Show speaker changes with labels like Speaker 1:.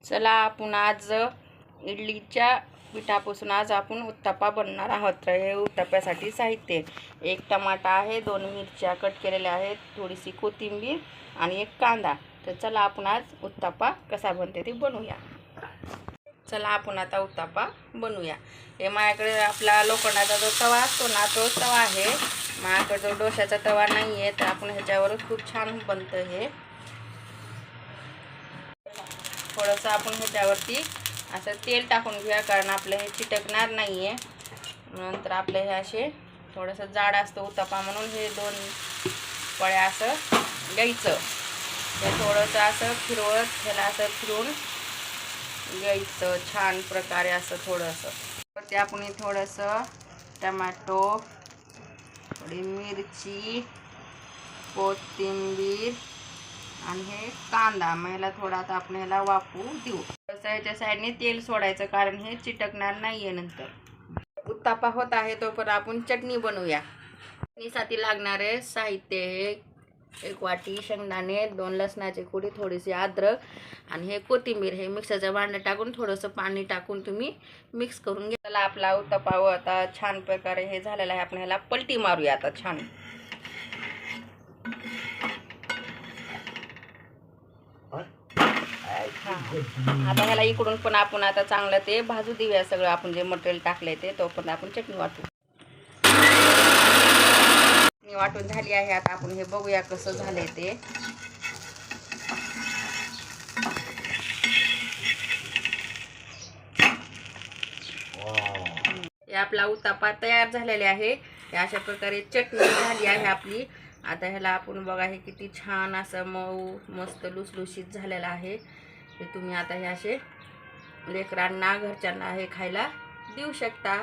Speaker 1: चला आपण आज इडलीच्या पिठापासून आज आपण उत्तप्पा बनवणार आहोत. तर हे उत्तप्प्यासाठी साहित्य: एक टमाटा आहे, 2 मिरच्या कट केलेल्या आहेत, थोडीशी कोथिंबीर आणि एक कांदा. तर चला आपण आज उत्तप्पा कसा बनते ते बनवूया. चला आपण आता उत्तप्पा बनवूया. हे माझ्याकडे आपला लोखंडाचा जो तवा असतो ना, तो तवा आहे. माझ्याकडे जो डोशाचा तवा नाही आहे, तर आपण ह्याच्यावरच खूप छान बनतं हे. थोडंसं आपण ह्याच्यावरती असं तेल टाकून घेऊया, कारण आपलं हे चिटकणार नाही आहे. नंतर आपलं हे असे थोडंसं जाड असतं उत्तप्पा, म्हणून हे 2 पळ्या असं घ्यायचं. हे थोडंसं असं फिरवत ह्याला असं फिरून घ्यायचं छान प्रकारे असं थोडंसं. ते आपण थोडंसं टमॅटो, थोडी मिरची, कोथिंबीर आणि हे कांदा मला थोडा आता आपण ह्याला वाफू देऊ. ह्याच्या साईडने तेल सोडायचं, कारण हे चिटकणार नाही आहे. नंतर उत्तप्पा होत आहे तोपर्यंत आपण चटणी बनवूया. चटणीसाठी लागणारे साहित्य: हे 1 वाटी शेंगदाणे, 2 लसणाची कुडी, थोडीशी अद्रक आणि हे कोथिंबीर. हे मिक्सरच्या भांड्यात टाकून थोडंसं पाणी टाकून तुम्ही मिक्स करून घ्या. चला आपला उत्तप्पा आता छान प्रकारे हे झालेला आहे. आपण ह्याला पलटी मारूया आता छान. आता ह्याला इकडून पण आपण आता चांगलं ते भाजू देऊया. सगळं आपण जे मटेरियल टाकलंय ते तोपर्यंत आपण चटणी वाटू. चटणी वाटून झाली आहे. आता आपण हे बघूया कसं झालंय ते. हे आपला उत्तप्पा तयार झालेले आहे. अशा प्रकारे चटणी झाली आहे आपली. आता ह्याला आपण बघा, हे किती छान असं मऊ मस्त लुसलुशीत झालेलं आहे. हे तुम्ही आता हे असे लेकरांना घरच्यांना हे खायला देऊ शकता.